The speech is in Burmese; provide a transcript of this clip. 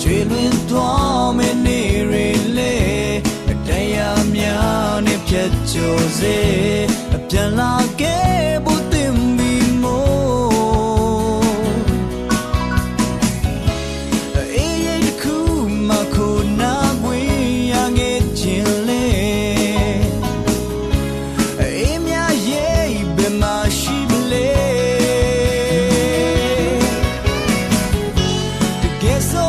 ကျွေလွင်သွားမနေရလေတရားများနဲ့ဖြတ်ကျော်စေပြန်လာခဲ့ဖို့တင်ပြီးမို့အေးရခုမခုနာခွေရငယ်ခြင်းလေအေးမြရဲ့ဘယ်မှာရှိမလဲတကယ်ဆို